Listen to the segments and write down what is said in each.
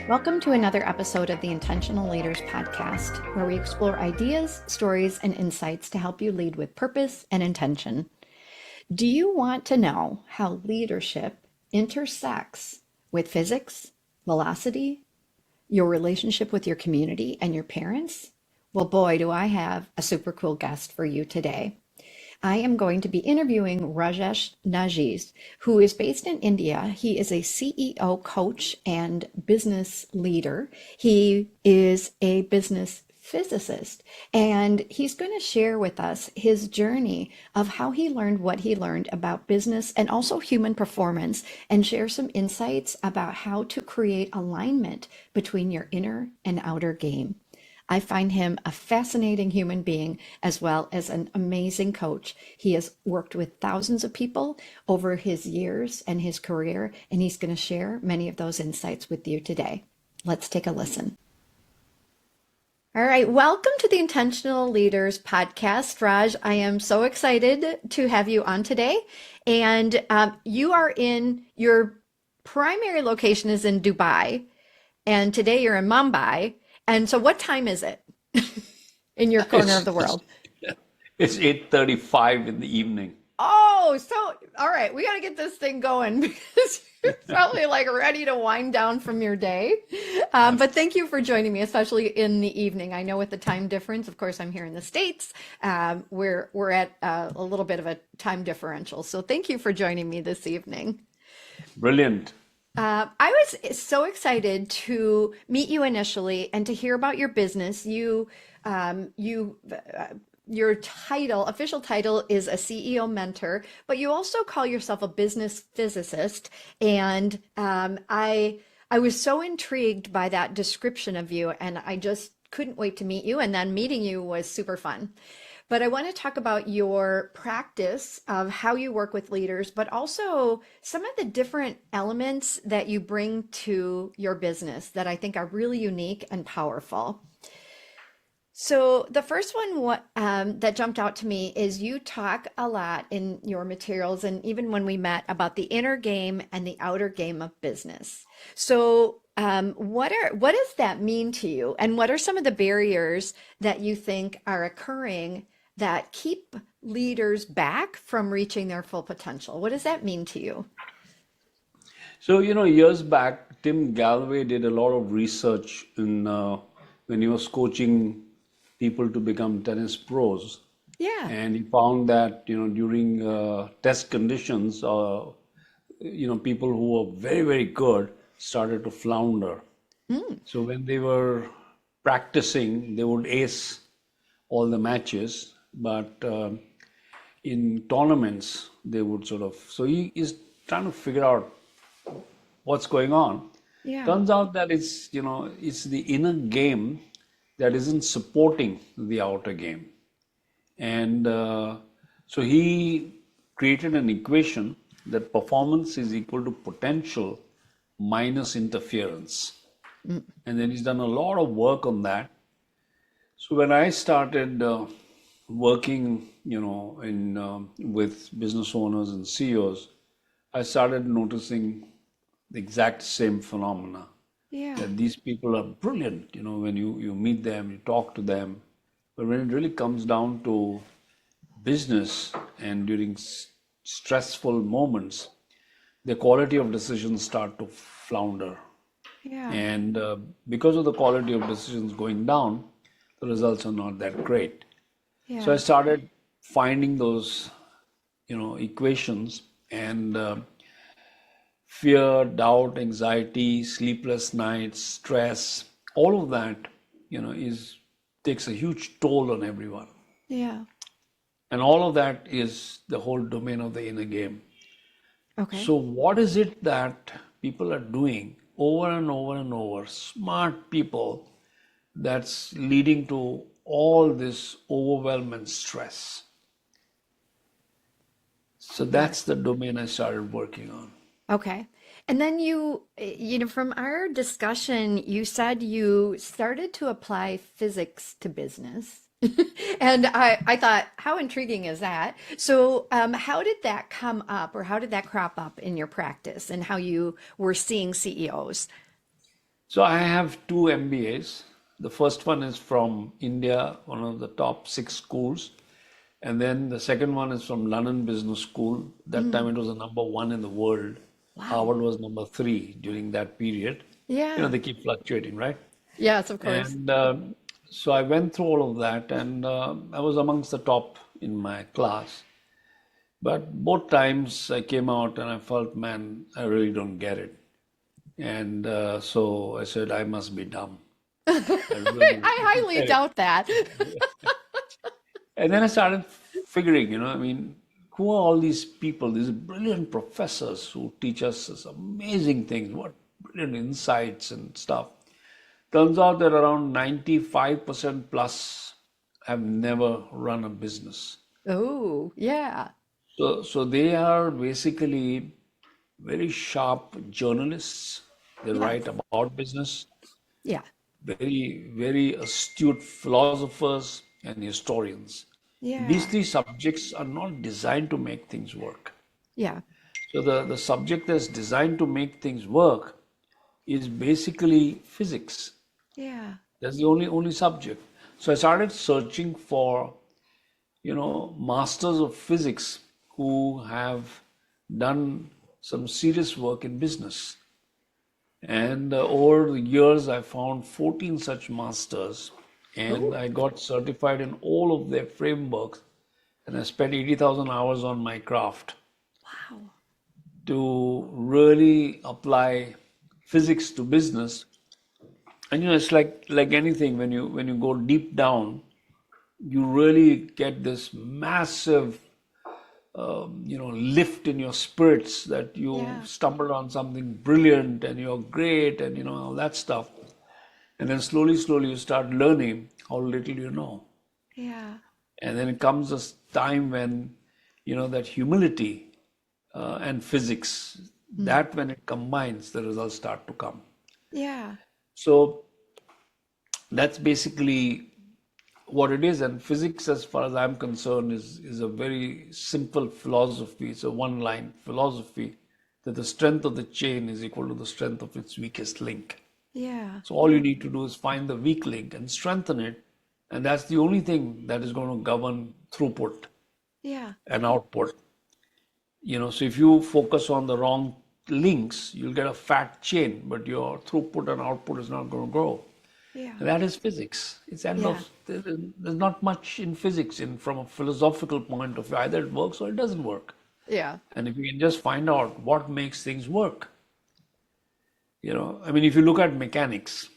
Welcome to another episode of the Intentional Leaders Podcast, where we explore ideas, stories, and insights to help you lead with purpose and intention. Do you want to know how leadership intersects with physics, velocity, your relationship with your community and your parents? Well, boy, do I have a super cool guest for you today. I am going to be interviewing Rajesh Najee, who is based in India. He is a CEO coach and business leader. He is a business physicist, and he's going to share with us his journey of how he learned what he learned about business and also human performance, and share some insights about how to create alignment between your inner and outer game. I find him a fascinating human being as well as an amazing coach. He has worked with thousands of people over his years and his career, and he's going to share many of those insights with you today. Let's take a listen. All right, welcome to the Intentional Leaders Podcast, Raj. I am so excited to have you on today. And you are in your primary location is in Dubai, and today you're in Mumbai. And so what time is it in your corner of It's the world? it's 8:35 in the evening. Oh, so all right, we got to get this thing going because you're probably like ready to wind down from your day. But thank you for joining me, especially in the evening. I know with the time difference, of course, I'm here in the States. We're at a little bit of a time differential. So thank you for joining me this evening. Brilliant. I was so excited to meet you initially and to hear about your business. Your title, official title is a CEO mentor, but you also call yourself a business physicist. And I was so intrigued by that description of you, and I just couldn't wait to meet you. And then meeting you was super fun. But I want to talk about your practice of how you work with leaders, but also some of the different elements that you bring to your business that I think are really unique and powerful. So the first one that jumped out to me is you talk a lot in your materials, and even when we met, about the inner game and the outer game of business. So what does that mean to you, and what are some of the barriers that you think are occurring that keep leaders back from reaching their full potential? What does that mean to you? So, years back, Tim Galway did a lot of research in when he was coaching people to become tennis pros, Yeah. and he found that during test conditions, people who were very very good started to flounder. Mm, So when they were practicing, they would ace all the matches, but in tournaments, they would sort of. So he is trying to figure out what's going on. yeah. Turns out that it's the inner game that isn't supporting the outer game, and so he created an equation that performance is equal to potential minus interference, Mm, and then he's done a lot of work on that. So when I started working, in with business owners and CEOs, I started noticing the exact same phenomena. yeah. That these people are brilliant, when you meet them, you talk to them, but when it really comes down to business and during stressful moments, the quality of decisions start to flounder. Yeah. And because of the quality of decisions going down, the results are not that great. So I Yeah. started finding those, equations, and fear, doubt, anxiety, sleepless nights, stress, all of that, is takes a huge toll on everyone. Yeah. And all of that is the whole domain of the inner game. Okay. So what is it that people are doing over and over and over, smart people, that's leading to all this overwhelm and stress? So Got it. that's the domain I started working on. Okay. And then from our discussion, you said you started to apply physics to business. And I thought, how intriguing is that? So, how did that come up, or how did that crop up in your practice and how you were seeing CEOs? So I have two MBAs. The first one is from India, one of the top six schools. And then the second one is from London Business School. That time Mm, it was the number one in the world. wow. Harvard was number three during that period. Yeah. They keep fluctuating, right? Yes, of course. And so I went through all of that, and I was amongst the top in my class. But both times I came out and I felt, man, I really don't get it. And so I said, I must be dumb. I I really don't highly get it. doubt that. And then I started figuring, I mean, who are all these people, these brilliant professors who teach us this amazing things, what brilliant insights and stuff. Turns out that around 95% plus have never run a business. Oh, yeah. So they are basically very sharp journalists. They write Yes. about business, Yeah. very, very astute philosophers and historians. These Yeah. three subjects are not designed to make things work. Yeah. So the subject that's designed to make things work is basically physics. Yeah. That's the only subject. So I started searching for, masters of physics who have done some serious work in business. And over the years, I found 14 such masters, and Oh, I got certified in all of their frameworks. And I spent 80,000 hours on my craft wow. to really apply physics to business. And it's like anything, when you go deep down, you really get this massive lift in your spirits that you Yeah. stumbled on something brilliant and you're great and all that stuff. And then slowly you start learning how little you know. Yeah. And then it comes a time when that humility and physics, Mm. that when it combines, the results start to come. Yeah. So that's basically what it is. And physics, as far as I'm concerned, is a very simple philosophy. It's a one-line philosophy that the strength of the chain is equal to the strength of its weakest link. Yeah. So all you need to do is find the weak link and strengthen it, and that's the only thing that is going to govern throughput Yeah. and output. So if you focus on the wrong links, you'll get a fat chain, but your throughput and output is not going to grow. Yeah. And that is physics. It's end Yeah. of there's not much in physics in from a philosophical point of view. Either it works or it doesn't work. Yeah. And if you can just find out what makes things work, I mean, if you look at mechanics.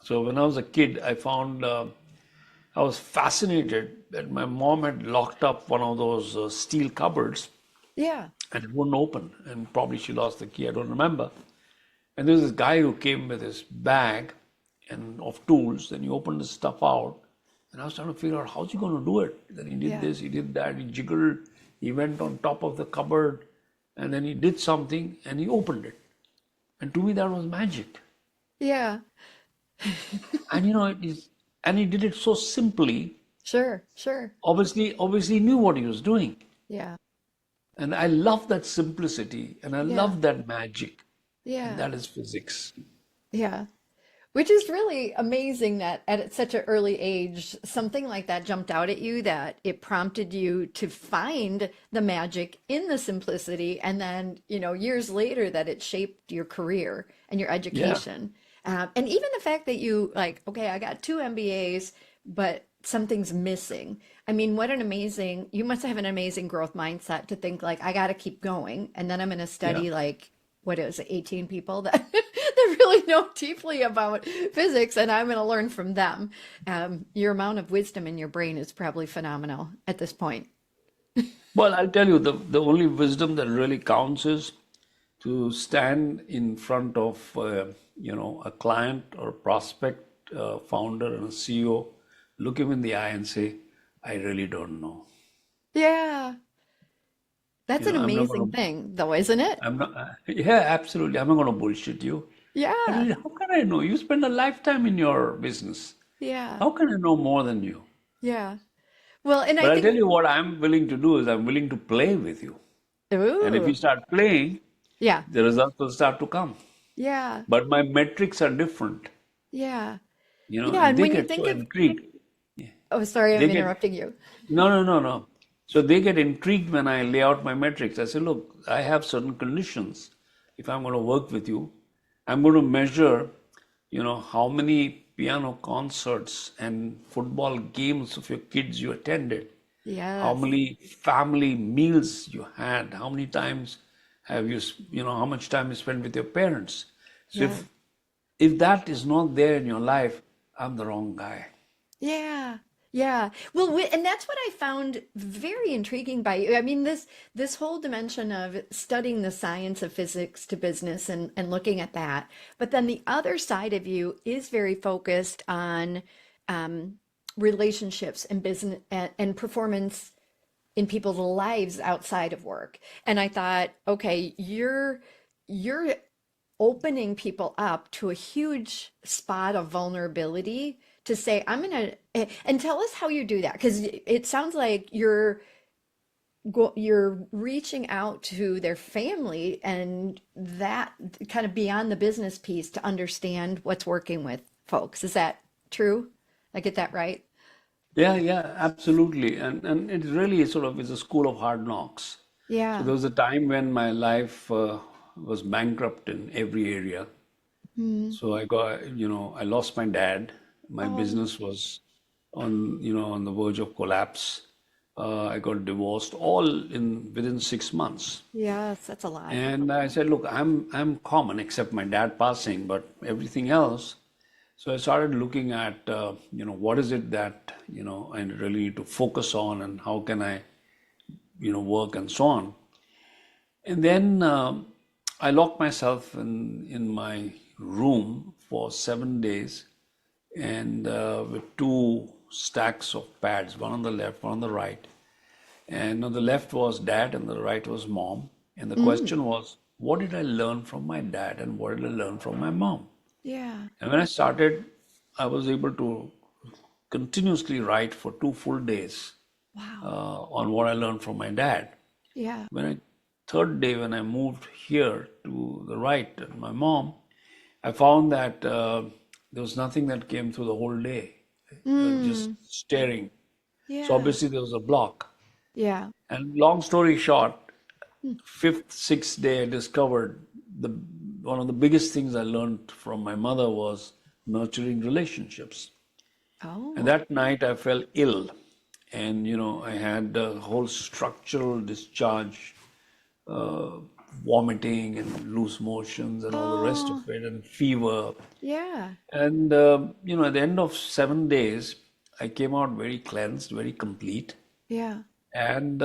So when I was a kid, I was fascinated that my mom had locked up one of those steel cupboards Yeah. and it wouldn't open. And probably she lost the key. I don't remember. And there was this guy who came with his bag and of tools. Then he opened his stuff out, and I was trying to figure out how's he going to do it. Then he did Yeah. this, he did that, he jiggled, he went on top of the cupboard, and then he did something and he opened it. And to me, that was magic. Yeah. And and he did it so simply. Sure. Sure. Obviously, he knew what he was doing. Yeah. And I love that simplicity, and I Yeah. love that magic, and Yeah. that is physics. Yeah. Which is really amazing that at such an early age, something like that jumped out at you, that it prompted you to find the magic in the simplicity. And then, years later, that it shaped your career and your Yeah, education. And even the fact that you like, okay, I got two MBAs, but something's missing. I mean, you must have an amazing growth mindset to think like, I got to keep going. And then I'm going to yeah. study like, what is it, 18 people that that really know deeply about physics, and I'm going to learn from them. Your amount of wisdom in your brain is probably phenomenal at this point. Well, I'll tell you, the only wisdom that really counts is to stand in front of a client or a prospect, founder and a CEO, look him in the eye and say, I really don't know. Yeah, that's an I'm not amazing gonna thing, though, isn't it? I'm not yeah, absolutely. I'm not gonna bullshit you. I Yeah, really, how can I know? You spend a lifetime in your business. yeah, How can I know more than you? yeah. Well, and I But I'll tell think, you what I'm willing to do is I'm willing to play with you. And if ooh, you start playing, yeah, the results will start to come. Yeah. but my metrics are different, Yeah. Yeah. and And they when you get so think of, intrigued. oh, sorry, They I'm get, interrupting you. no, no, no, no. So they get intrigued when I lay out my metrics. I say, look, I have certain conditions. If I'm going to work with you, I'm going to measure, how many piano concerts and football games of your kids you attended, how Yes. many family meals you had, how many times have you, how much time you spent with your parents. So Yes. if that is not there in your life, I'm the wrong guy. Yeah. Yeah. Well, and that's what I found very intriguing by you. I mean, this whole dimension of studying the science of physics to business and looking at that. But then the other side of you is very focused on um, relationships and business and performance in people's lives outside of work. And I thought, okay, you're opening people up to a huge spot of vulnerability to say, I'm gonna, and tell us how you do that, because it sounds like you're reaching out to their family and that kind of beyond the business piece to understand what's working with folks. Is that true? I get that right? Yeah, yeah, absolutely. And it really sort of is a school of hard knocks. So Yeah. there was a time when my life was bankrupt in every area. Hmm. So I lost my dad. My Oh, business was on the verge of collapse. I got divorced all in within 6 months. yes, that's a lot. And I said, look, I'm common except my dad passing, but everything else. So I started looking at, what is it that, I really need to focus on and how can I, work and so on. And then I locked myself in my room for 7 days and with two stacks of pads, one on the left, one on the right. And on the left was dad and the right was mom. And the Mm, question was, what did I learn from my dad and what did I learn from my mom? yeah. And when I started, I was able to continuously write for 2 full days Wow. on what I learned from my dad. Yeah. When I third day, when I moved here to the right, and my mom, I found that there was nothing that came through the whole day, just Mm, staring. So yeah. obviously there was a block. Yeah. And long story short, Mm. fifth, sixth day, I discovered the one of the biggest things I learned from my mother was nurturing relationships. And Oh. that night I fell ill, and I had a whole structural discharge, uh, vomiting and loose motions and all the rest of Oh, it, and fever. yeah. And at the end of 7 days, I came out very cleansed, very complete. Yeah. And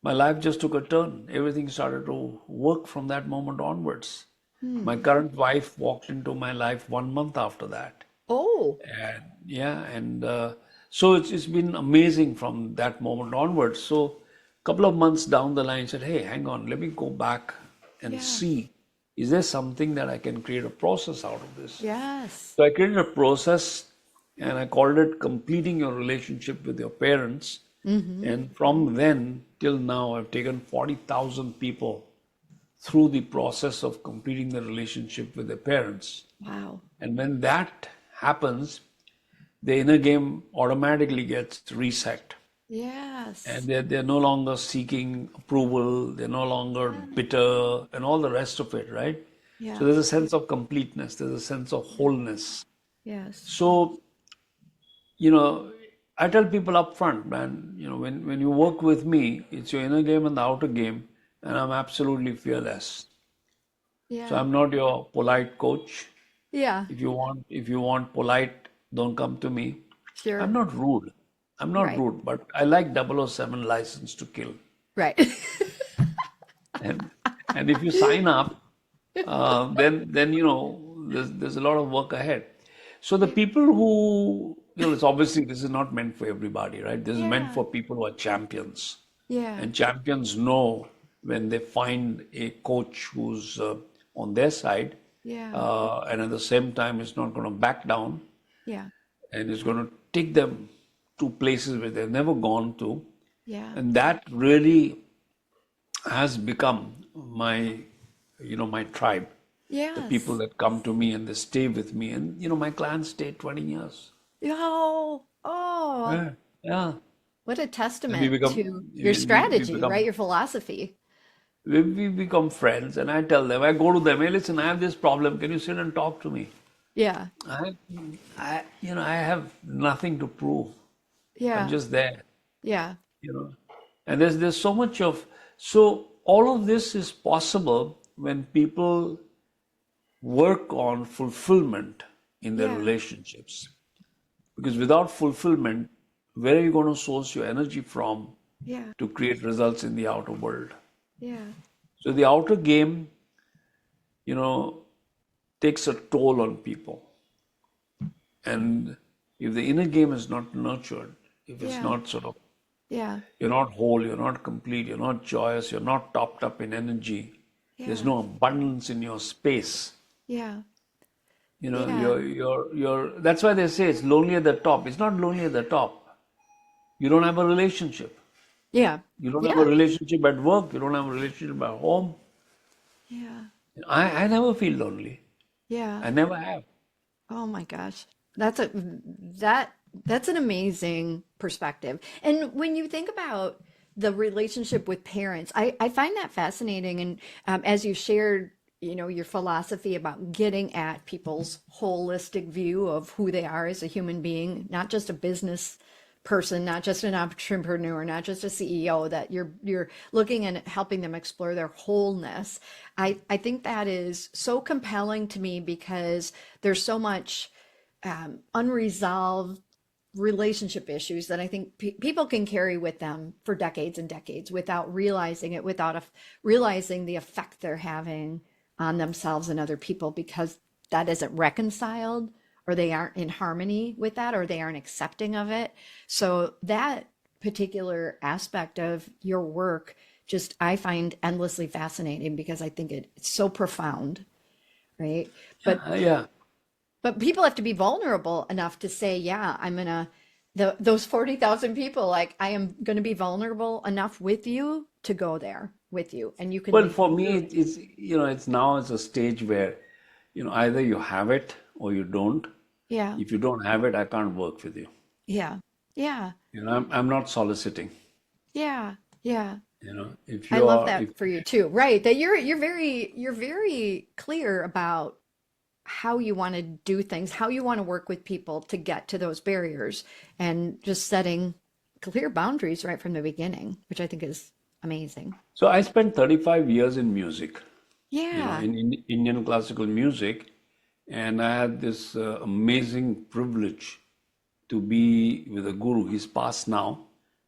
my life just took a turn. Everything started to work from that moment onwards. My Hmm. current wife walked into my life 1 month after that. Oh, And yeah, and so it's been amazing from that moment onwards. So a couple of months down the line, I said, hey, hang on, let me go back and yeah. see, is there something that I can create a process out of this? Yes. So I created a process and I called it completing your relationship with your parents. Mm-hmm. And from then till now, I've taken 40,000 people through the process of completing the relationship with their parents. Wow. And when that happens, the inner game automatically gets reset. And Yes. they're no longer seeking approval, they're no longer Yeah. bitter, and all the rest of it, right? So Yeah. there's a sense of completeness, there's a sense of Yeah. wholeness. Yes. So, you know, I tell people up front, man, when you work with me, it's your inner game and the outer game, and I'm absolutely fearless. So Yeah. I'm not your polite coach. Yeah. If you want polite, don't come to me. I'm Sure. not rude. I'm not Right. rude, but I like 007 license to kill. Right. And and if you sign up, then there's a lot of work ahead. So the people who it's obviously this is not meant for everybody, right? This is meant Yeah. for people who are champions, Yeah. and champions know when they find a coach who's on their side, Yeah. and at the same time is not going to back down Yeah. and is going to take them to places where they've never gone to, Yeah. and that really has become my tribe. The people Yes. that come to me and they stay with me. And, my clients stay 20 years. Oh, oh, Yeah. Yeah. what a And we testament become, to your we strategy, right? become, Your philosophy. we become friends. And I tell them, I go to them, hey, listen, I have this problem. Can you sit and talk to me? Yeah. I, I have nothing to prove. I'm Yeah. just there, Yeah. you know. And there's so much of, so all of this is possible when people work on fulfillment in their Yeah. relationships. Because without fulfillment, where are you going to source your energy from Yeah. to create results in the outer world? Yeah. So the outer game, you know, takes a toll on people. And if the inner game is not nurtured, if it's Yeah. not sort of, Yeah. you're not whole, you're not complete, you're not joyous, you're not topped up in energy, there's Yeah. no abundance in your space. Yeah. Yeah. That's why they say it's lonely at the top. It's not lonely at the top. You don't have a relationship. Yeah. You don't have a Yeah. relationship at work. You don't have a relationship at home. Yeah. I never feel lonely. Yeah. I never have. Oh my gosh. That's a that that's an amazing perspective. And when you think about the relationship with parents, I find that fascinating. And as you shared, your philosophy about getting at people's holistic view of who they are as a human being, not just a business person, not just an entrepreneur, not just a CEO, that you're looking and helping them explore their wholeness. I think that is so compelling to me because there's so much unresolved relationship issues that I think people can carry with them for decades and decades without realizing it, without realizing the effect they're having on themselves and other people because that isn't reconciled or they aren't in harmony with that or they aren't accepting of it. So that particular aspect of your work just I find endlessly fascinating because I think it's so profound, right? But Yeah. but people have to be vulnerable enough to say, yeah, I'm gonna those 40,000 people, like I am gonna be vulnerable enough with you to go there with you and you can Well, lead for me me, through it. it's a stage where, either you have it or you don't. Yeah. If you don't have it, I can't work with you. Yeah. Yeah. I'm not soliciting. Yeah. Yeah. If I you love are, that if for you too. Right. That you're very clear about how you want to do things, how you want to work with people to get to those barriers and just setting clear boundaries right from the beginning, which I think is amazing. so I spent 35 years in music, Yeah. in Indian classical music, and I had this amazing privilege to be with a guru. He's passed now.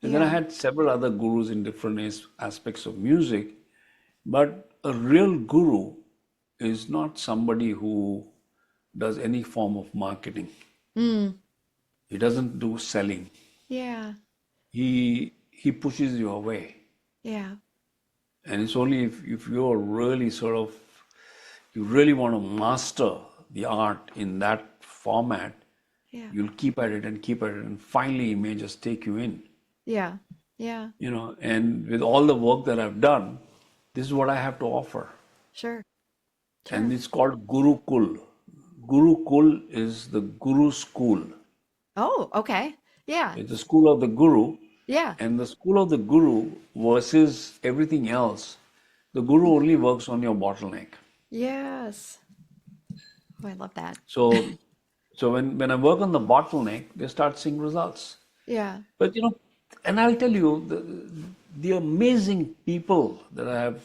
And then I Yeah. had several other gurus in different aspects of music. But a real guru is not somebody who does any form of marketing. Mm. He doesn't do selling. Yeah. He pushes you away. Yeah. And it's only if you're really you really want to master the art in that format, Yeah. you'll keep at it and keep at it, and finally it may just take you in. Yeah. Yeah. And with all the work that I've done, this is what I have to offer. Sure. And Sure. it's called Gurukul. Gurukul is the Guru school. Oh, okay. Yeah. It's the school of the Guru, Yeah. and the school of the Guru versus everything else. The Guru only works on your bottleneck. Yes. Oh, I love that. So, when I work on the bottleneck, they start seeing results. Yeah. But and I'll tell you, the amazing people that I have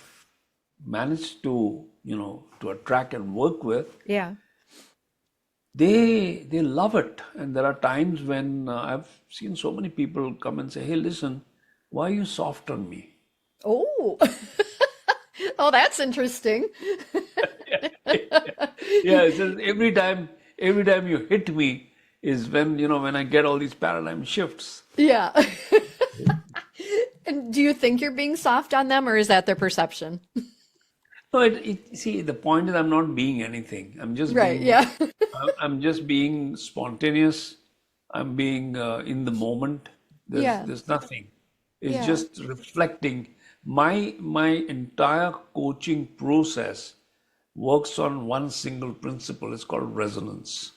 managed to attract and work with, Yeah. they love it. And there are times when I've seen so many people come and say, "Hey, listen, why are you soft on me?" Oh. Oh, that's interesting. Yeah, it says every time you hit me is when I get all these paradigm shifts. Yeah. And do you think you're being soft on them or is that their perception? No, see, the point is I'm not being anything. Right. Yeah. I'm just being spontaneous. I'm being in the moment. There's Yeah. there's nothing. It's Yeah. just reflecting my entire coaching process works on one single principle. It's called resonance.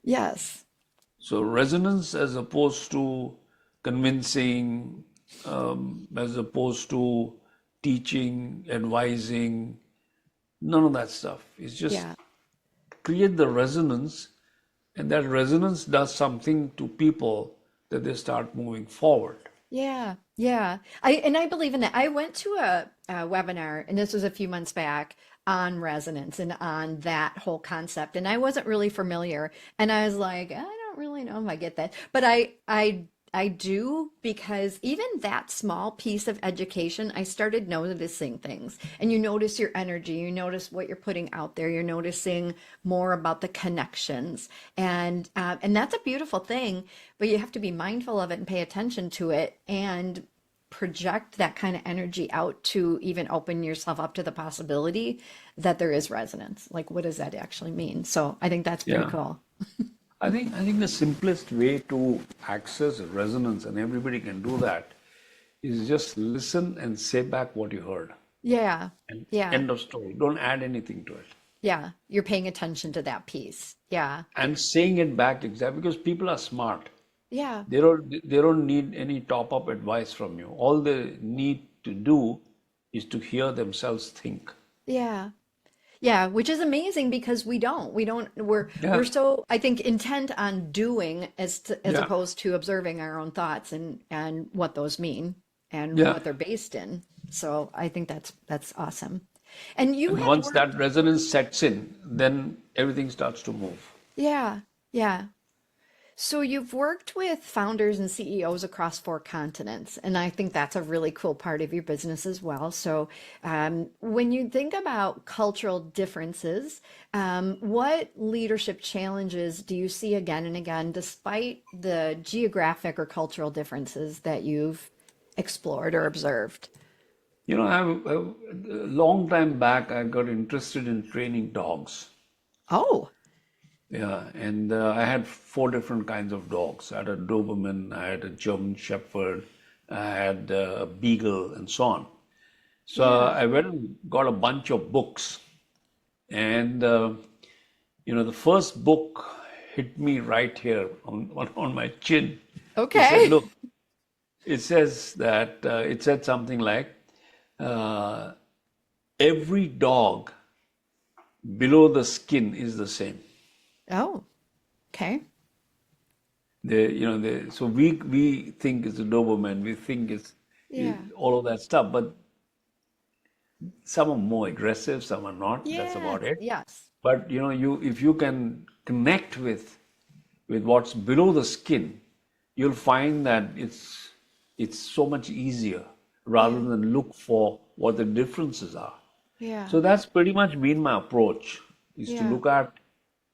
Yes. So resonance, as opposed to convincing, as opposed to teaching, advising, none of that stuff. It's just Yeah. create the resonance, and that resonance does something to people that they start moving forward. Yeah, yeah. I believe in that. I went to a webinar, and this was a few months back, on resonance and on that whole concept. And I wasn't really familiar. And I was like, I don't really know if I get that. But I do, because even that small piece of education, I started noticing things. And you notice your energy, you notice what you're putting out there, you're noticing more about the connections. And that's a beautiful thing, but you have to be mindful of it and pay attention to it and project that kind of energy out to even open yourself up to the possibility that there is resonance. Like, what does that actually mean? So I think that's pretty Yeah. cool. I think the simplest way to access resonance, and everybody can do that, is just listen and say back what you heard. Yeah. And Yeah. end of story. Don't add anything to it. Yeah. You're paying attention to that piece. Yeah. And saying it back exactly, because people are smart. Yeah. They don't need any top-up advice from you. All they need to do is to hear themselves think. Yeah. Yeah, which is amazing because we're Yeah, so, I think, intent on doing as yeah, opposed to observing our own thoughts and what those mean and yeah. what they're based in. So I think that's awesome. And you And had once worked, that resonance sets in, then everything starts to move. yeah, yeah. So you've worked with founders and CEOs across 4 continents, and I think that's a really cool part of your business as well. So when you think about cultural differences, what leadership challenges do you see again and again, despite the geographic or cultural differences that you've explored or observed? A long time back, I got interested in training dogs. Oh, Yeah, and I had 4 different kinds of dogs. I had a Doberman, I had a German Shepherd, I had a Beagle, and so on. So yeah. I went and got a bunch of books, and the first book hit me right here on my chin. It said, Okay. "Look," it said something like, uh, "Every dog below the skin is the same." Oh, okay. So we think it's a Doberman, we think it's Yeah. all of that stuff, but some are more aggressive, some are not. That's Yes. about it. Yes. But you if you can connect with what's below the skin, you'll find that it's so much easier rather Yeah. than look for what the differences are. Yeah. So that's pretty much been my approach, is to Yeah. look at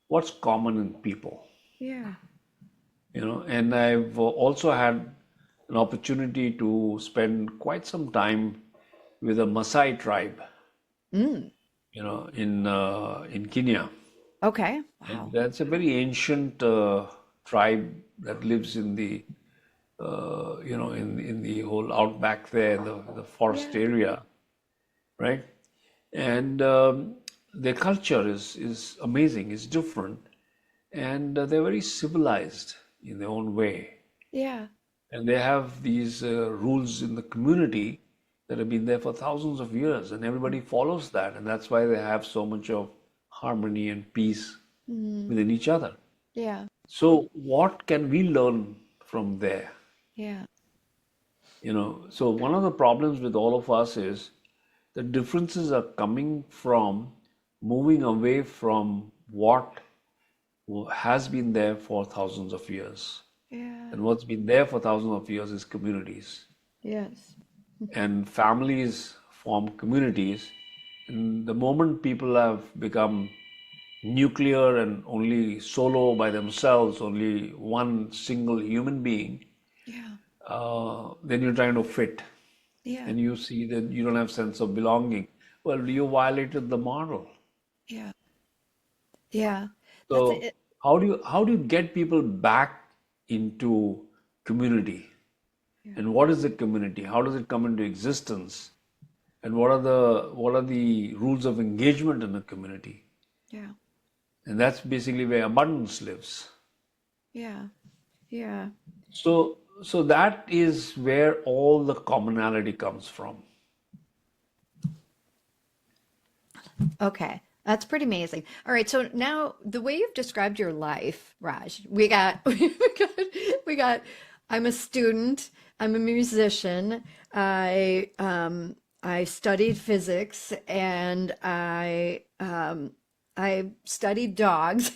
what's common in people. Yeah. And I've also had an opportunity to spend quite some time with a Maasai tribe, Mm. in Kenya. Okay. And Wow. that's a very ancient tribe that lives in the in the whole outback there, the forest Yeah. area, right? And their culture is amazing. It's different, and they're very civilized in their own way. Yeah. And they have these rules in the community that have been there for thousands of years, and everybody follows that. And that's why they have so much of harmony and peace Mm. within each other. Yeah. So, what can we learn from there? Yeah. So one of the problems with all of us is the differences are coming from moving away from what has been there for thousands of years. Yeah. And what's been there for thousands of years is communities. Yes. And families form communities. And the moment people have become nuclear and only solo by themselves, only one single human being, Yeah. then you're trying to fit. Yeah. And you see that you don't have sense of belonging. Well, you violated the model. Yeah. Yeah. That's So it. how do you get people back into community? Yeah. And what is the community? How does it come into existence? and what are the rules of engagement in the community. Yeah. And that's basically where abundance lives. Yeah. Yeah. So that is where all the commonality comes from. Okay. That's pretty amazing. All right. So now the way you've described your life, Raj, we got, we got, I'm a student, I'm a musician, I studied physics and I studied dogs.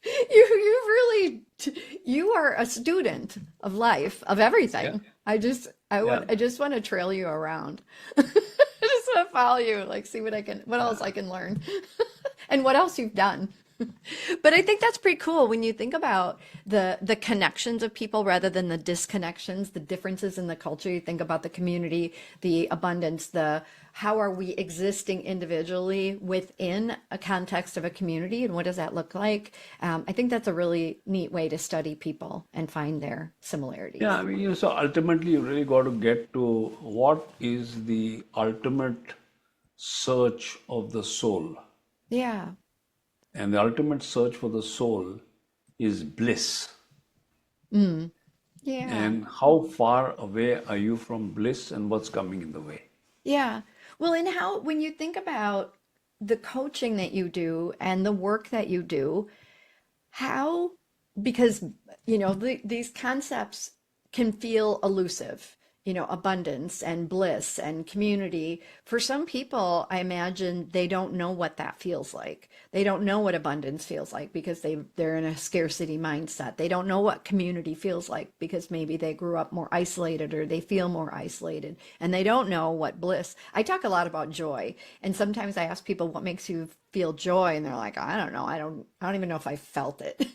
You really, you are a student of life, of Yeah, everything. yeah. I just want to trail you around. I just want to follow you, like see what else I can learn, and what else you've done. But I think that's pretty cool when you think about the connections of people rather than the disconnections, the differences in the culture. You think about the community, the abundance, the how are we existing individually within a context of a community, and what does that look like? I think that's a really neat way to study people and find their Yeah, similarities. I mean, so ultimately you really got to get to what is the ultimate search of the soul. Yeah, And the ultimate search for the soul is bliss. yeah. And how far away are you from bliss and what's coming in the way? Yeah. Well, and how, when you think about the coaching that you do and the work that you do, how, because, these concepts can feel elusive, abundance and bliss and community. For some people, I imagine they don't know what that feels like. They don't know what abundance feels like because they're in a scarcity mindset. They don't know what community feels like because maybe they grew up more isolated or they feel more isolated, and they don't know what bliss. I talk a lot about joy, and sometimes I ask people what makes you feel joy, and they're like, I don't know, I don't even know if I felt it.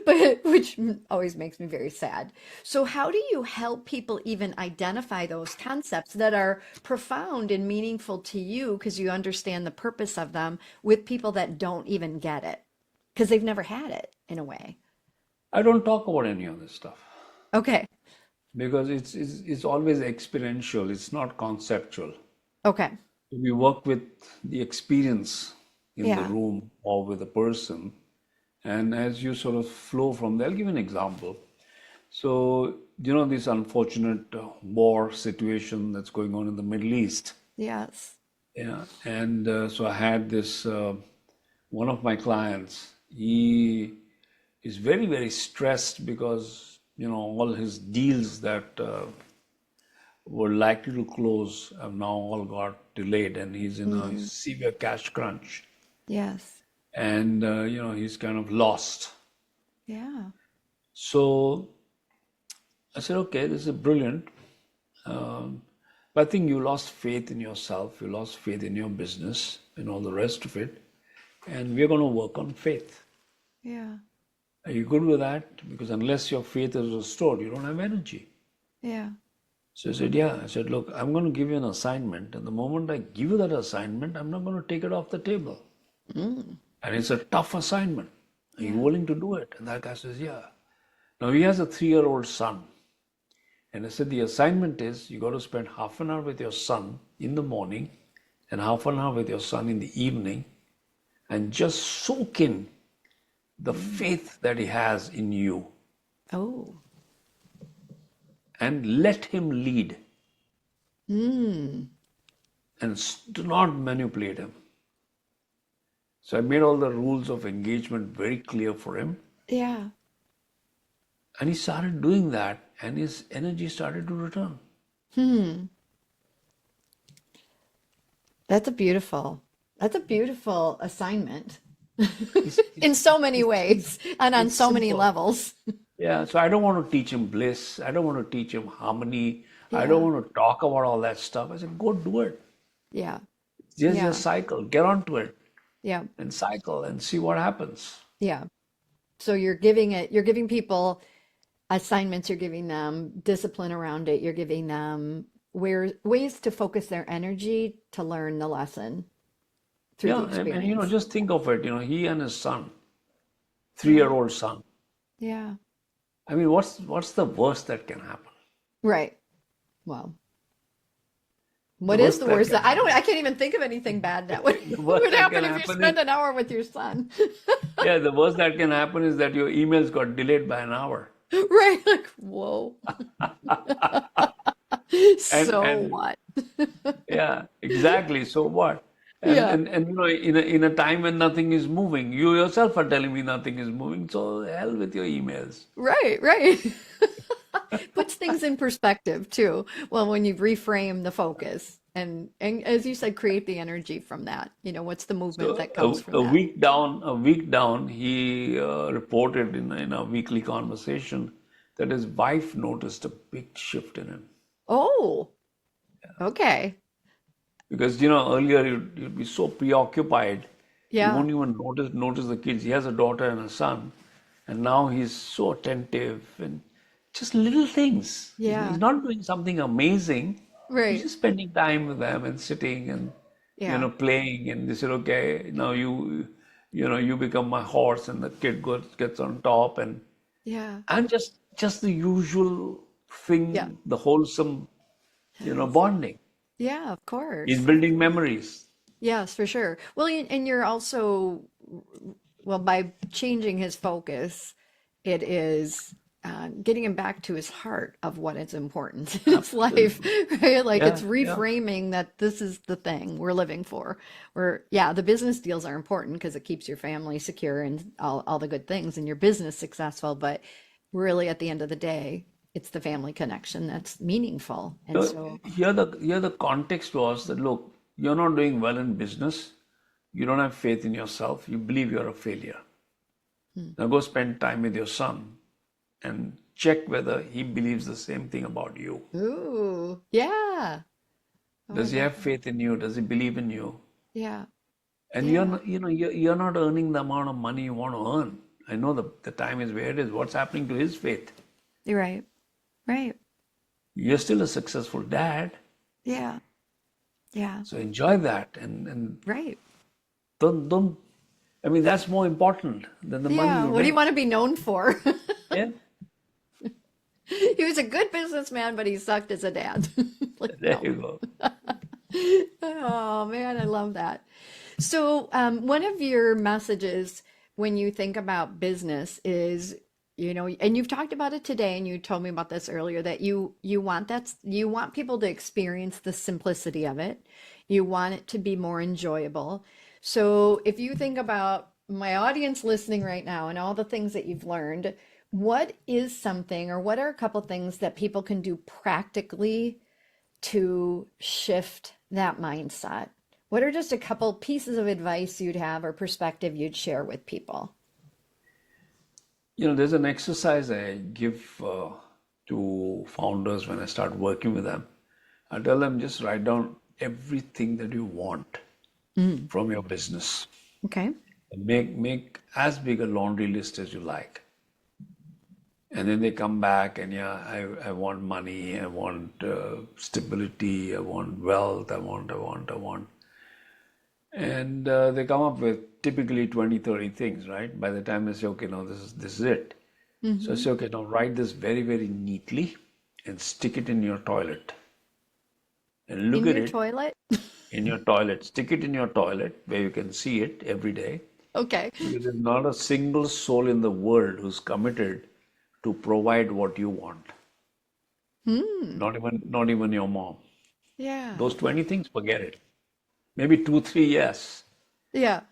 But which always makes me very sad. So how do you help people even identify those concepts that are profound and meaningful to you because you understand the purpose of them, with people that don't even get it because they've never had it in a way? I don't talk about any of this stuff Okay. because it's always experiential, it's not conceptual. Okay. We work with the experience in the Yeah. room or with a person, and as you sort of flow from there, I'll give you an example. So, this unfortunate war situation that's going on in the Middle East. Yes. Yeah, and so I had this one of my clients. He is very, very stressed because all his deals that were likely to close have now all got delayed, and he's in a Mm. severe cash crunch, Yes. and he's kind of lost. Yeah. So I said, okay, this is brilliant. Um, but I think you lost faith in yourself, you lost faith in your business, and all the rest of it. And we're going to work on faith. Yeah. Are you good with that? Because unless your faith is restored, you don't have energy. Yeah. So I said, yeah. I said, look, I'm going to give you an assignment. And the moment I give you that assignment, I'm not going to take it off the table. Mm. And it's a tough assignment. Are you Yeah. willing to do it? And that guy says, yeah. Now he has a 3-year-old son. And I said, the assignment is you got to spend half an hour with your son in the morning and half an hour with your son in the evening, and just soak in the Mm. faith that he has in you Oh. and let him lead, Mm. and do not manipulate him. So I made all the rules of engagement very clear for him, Yeah. and he started doing that, and his energy started to return. Hmm. That's a beautiful assignment It's, in it's, so many it's, it's, ways and on it's so many simple. levels. Yeah, so I don't want to teach him bliss. I don't want to teach him harmony. I don't Yeah. want to talk about all that stuff. I said, go do it. Yeah. Just a Yeah. cycle. Get onto it Yeah. and cycle and see what happens. Yeah. So you're giving people assignments, you're giving them discipline around it, you're giving them ways to focus their energy to learn the lesson through the Yeah, and experience. just think of it. He and his son, Yeah. three-year-old son. Yeah. I mean, what's the worst that can happen? Right. Well, The What is worst the that worst can that I happen, can't even think of anything bad that would the worst would that happen can if you happen is, spend an hour with your son. yeah, the worst that can happen is that your emails got delayed by an hour. Right? Like, whoa. So And what? yeah, exactly. So what? Yeah. And in a time when nothing is moving, you yourself are telling me nothing is moving. So hell with your emails. Right, right. Puts things in perspective too. Well, when you reframe the focus and as you said, create the energy from that. What's the movement So that comes from a that? week down, he reported in a weekly conversation that his wife noticed a big shift in him. Oh, okay. Because earlier you'd be so preoccupied, you Yeah. won't even notice the kids. He has a daughter and a son, and now he's so attentive and just little things. He's Yeah. not doing something amazing. He's Right. just spending time with them and sitting and Yeah. playing. And they said, okay, now you become my horse, and the kid gets on top, Yeah. and just the usual Yeah. thing, the wholesome Yes. bonding. Yeah, of He's course. building memories. Yes, for sure. Well, and you're also, well, by changing his focus, it is getting him back to his heart of what is important in his life, Absolutely. right? Like it's Yeah, yeah. reframing that this is the thing we're living for. Yeah, the business deals are important because it keeps your family secure and all the good things and your business successful. But really, at the end of the day, it's the family connection that's meaningful. And So so, here the context was that, look, you're not doing well in business. You don't have faith in yourself. You believe you're a failure. hmm. Now go spend time with your son and check whether he believes the same thing about you. Ooh, yeah. Oh my Does he God. have faith in you? Does he believe in you? Yeah. And you're Yeah. not, you're not earning the amount of money you want to earn. I know the time is where it is. What's happening to his faith? You're right. Right. You're still a successful dad, Yeah. Yeah. so enjoy that and Right. don't. I mean, that's more important than the money Yeah. you What do you make. want to be known for? Yeah, He was a good businessman, but he sucked as a dad. Like, there no. you go. Oh man, I love that. So, one of your messages when you think about business is, and you've talked about it today, and you told me about this earlier, that you want people to experience the simplicity of it. You want it to be more enjoyable. So, if you think about my audience listening right now and all the things that you've learned, what is something, or what are a couple things that people can do practically to shift that mindset? What are just a couple pieces of advice you'd have or perspective you'd share with people? There's an exercise I give to founders when I start working with them. I tell them just write down everything that you want Mm, from your business. okay. Make as big a laundry list as you like. And then they come back and, yeah, I want money, I want stability, I want wealth, I want. And they come up with typically 20, 30 things, right? By the time they say, okay, no, this is it. So I Hmm. say, okay, now write this very, very neatly and stick it in your toilet. And look In at your it toilet? in your toilet. Stick it in your toilet where you can see it every day. Okay. Because there's not a single soul in the world who's committed to provide what you want. Hmm. Not even your mom. Yeah. Those 20 things, forget it. Maybe two, three, yes. Yeah.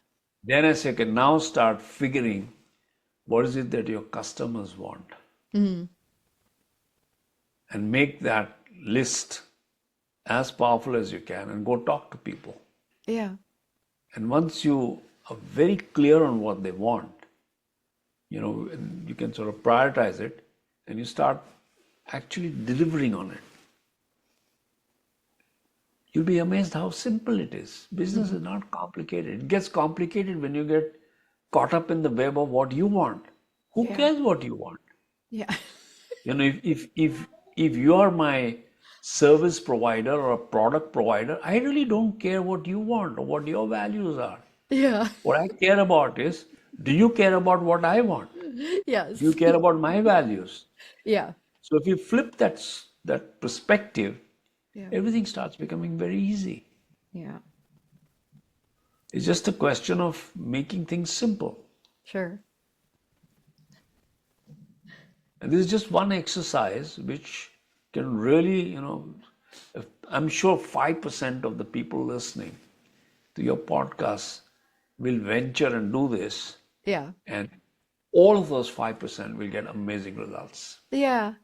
Then I say, okay, now start figuring what is it that your customers want Mm. and make that list as powerful as you can and go talk to people. Yeah. And once you are very clear on what they want, and you can sort of prioritize it and you start actually delivering on it. You'll be amazed how simple it is. Business Mm. is not complicated. It gets complicated when you get caught up in the web of what you want. Who Yeah. cares what you want? Yeah. If you are my service provider or a product provider, I really don't care what you want or what your values are. Yeah. What I care about is, do you care about what I want? Do you Yes. care about my values? Yeah. So if you flip that perspective, Yeah. everything starts becoming very easy. Yeah. It's just a question of making things simple. Sure. And this is just one exercise which can really, I'm sure 5% of the people listening to your podcast will venture and do this, Yeah. and all of those 5% will get amazing results. Yeah.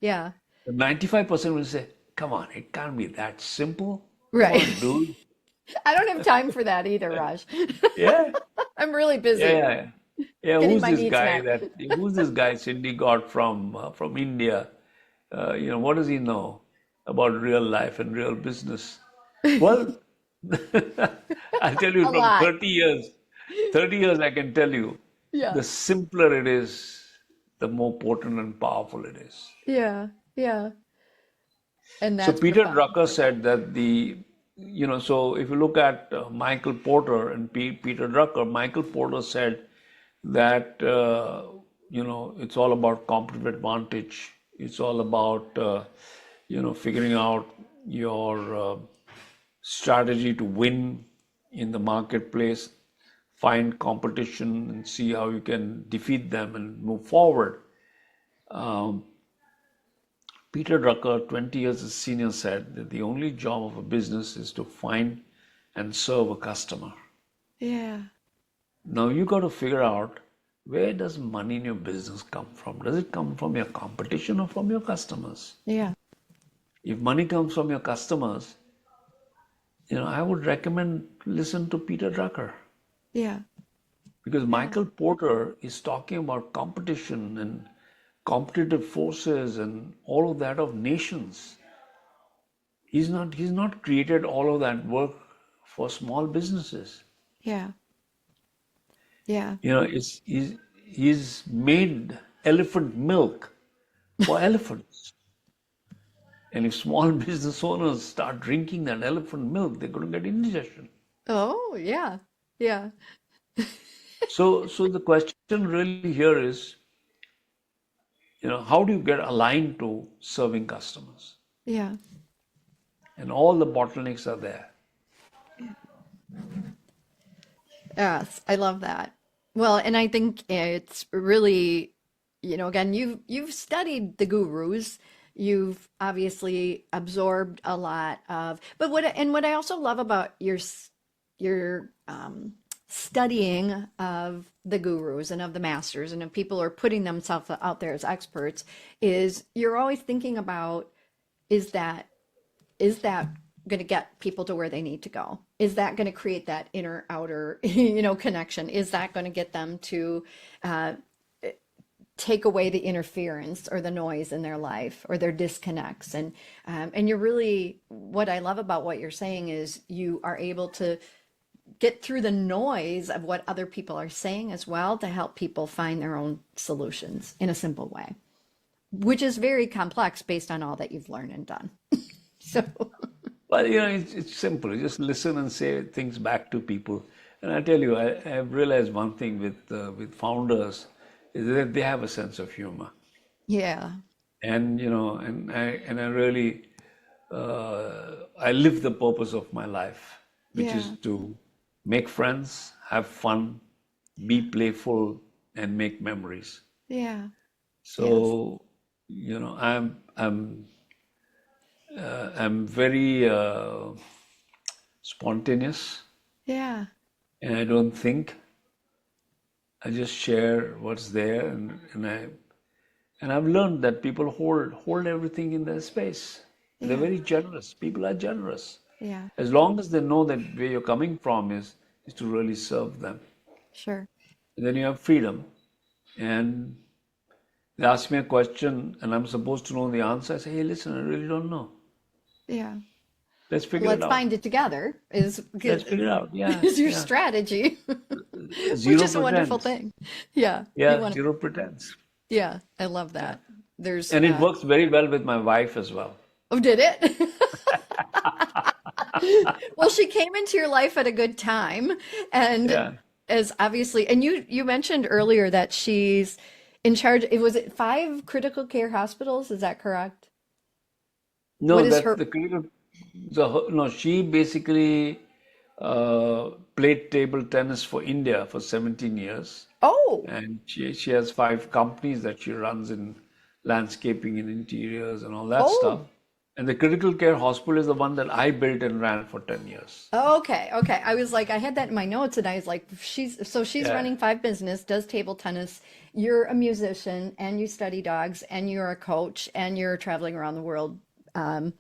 Yeah. The 95% will say, come on, it can't be that simple. Come Right. on, dude. I don't have time for that either, Raj. Yeah, I'm really yeah, busy yeah, yeah. Yeah, getting my needs met. who's this guy Cindy got from India? What does he know about real life and real business? Well, I'll tell you A from lot. 30 years I can tell you, Yeah. the simpler it is, the more potent and powerful it is. Yeah. Yeah. And So that's Peter profound. Drucker said that so if you look at Michael Porter and Peter Drucker, Michael Porter said that, it's all about competitive advantage. It's all about, figuring out your strategy to win in the marketplace, find competition and see how you can defeat them and move forward. Um, Peter Drucker, 20 years as senior, said that the only job of a business is to find and serve a customer. Yeah. Now you got to figure out, where does money in your business come from? Does it come from your competition or from your customers? Yeah. If money comes from your customers, I would recommend listen to Peter Drucker, Yeah. because Yeah. Michael Porter is talking about competition and competitive forces and all of that of nations. He's not created all of that work for small businesses. Yeah. Yeah. He's made elephant milk for elephants. And if small business owners start drinking that elephant milk, they're going to get indigestion. Oh, yeah. Yeah. So the question really here is, how do you get aligned to serving customers? Yeah. And all the bottlenecks are there. Yes, I love that. Well, and I think it's really, again, you've studied the gurus. You've obviously absorbed a lot of, but what I also love about your studying of the gurus and of the masters and of people who are putting themselves out there as experts is you're always thinking about, is that is that going to get people to where they need to go? Is that going to create that inner outer, connection? Is that going to get them to uh, take away the interference or the noise in their life or their disconnects? And you're really, what I love about what you're saying is you are able to get through the noise of what other people are saying as well to help people find their own solutions in a simple way, which is very complex based on all that you've learned and done. So. Well, it's simple. You just listen and say things back to people. And I tell you, I've realized one thing with founders is that they have a sense of humor. Yeah. And I really I live the purpose of my life, which is Yeah. to make friends, have fun, be playful, and make memories. Yeah. Yes. So, I'm very spontaneous, Yeah. and I don't think. I just share what's there, and I've learned that people hold everything in their space. They're Yeah. very generous. People are generous. Yeah. As long as they know that where you're coming from is to really serve them. Sure. And then you have freedom. And they ask me a question and I'm supposed to know the answer. I say, hey, listen, I really don't know. Yeah. Let's figure it Let's out. find it together Let's figure it out. Yeah, is your yeah. strategy, which Zero is a wonderful pretense. thing. Yeah. You Yeah, want to, zero pretense. yeah, I love Yeah. that. There's And it works very well with my wife as well. oh, did it? Well, she came into your life at a good time and Yeah. as obviously and you mentioned earlier that she's in charge, it was it 5 critical care hospitals, is that correct? What No, is that her? the critical. No, she basically played table tennis for India for 17 years, Oh, and she has 5 companies that she runs in landscaping and interiors and all that stuff. oh. And the critical care hospital is the one that I built and ran for 10 years. Okay, okay. I was like, I had that in my notes, and I was like, she's Yeah, running 5 business, does table tennis. You're a musician, and you study dogs, and you're a coach, and you're traveling around the world, um,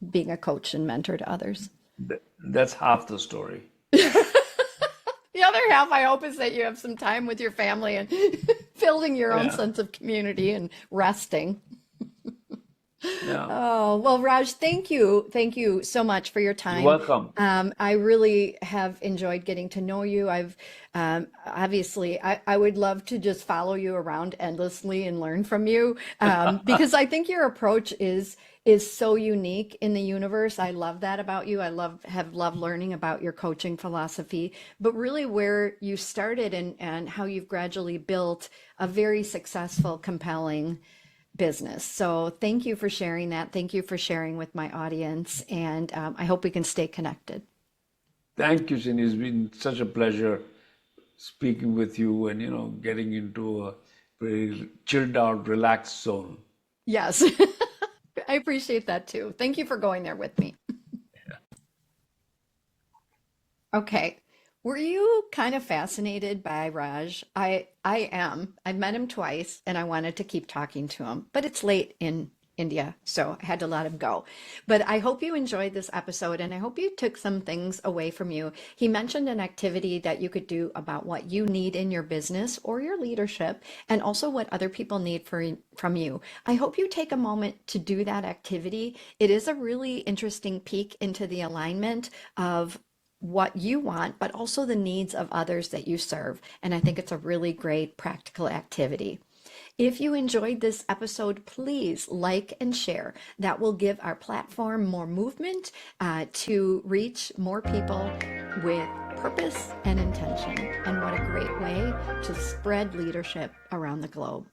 being a coach and mentor to others. that's half the story. The other half, I hope, is that you have some time with your family and building your own Yeah, sense of community and resting. yeah. Oh, well, Raj, thank you. Thank you so much for your You're time. welcome. I really have enjoyed getting to know you. I've obviously, I would love to just follow you around endlessly and learn from you, because I think your approach is so unique in the universe. I love that about you. I have loved learning about your coaching philosophy, but really where you started and how you've gradually built a very successful, compelling business. So thank you for sharing that. Thank you for sharing with my audience. And I hope we can stay connected. Thank you, Cindy. It's been such a pleasure speaking with you and getting into a very chilled out, relaxed zone. Yes, I appreciate that too. Thank you for going there with me. Okay. Were you kind of fascinated by Raj? I am. I've met him twice and I wanted to keep talking to him, but it's late in India, so I had to let him go. But I hope you enjoyed this episode and I hope you took some things away from you. He mentioned an activity that you could do about what you need in your business or your leadership and also what other people need from you. I hope you take a moment to do that activity. It is a really interesting peek into the alignment of what you want, but also the needs of others that you serve. And I think it's a really great practical activity. If you enjoyed this episode, please like and share. That will give our platform more movement to reach more people with purpose and intention. And what a great way to spread leadership around the globe.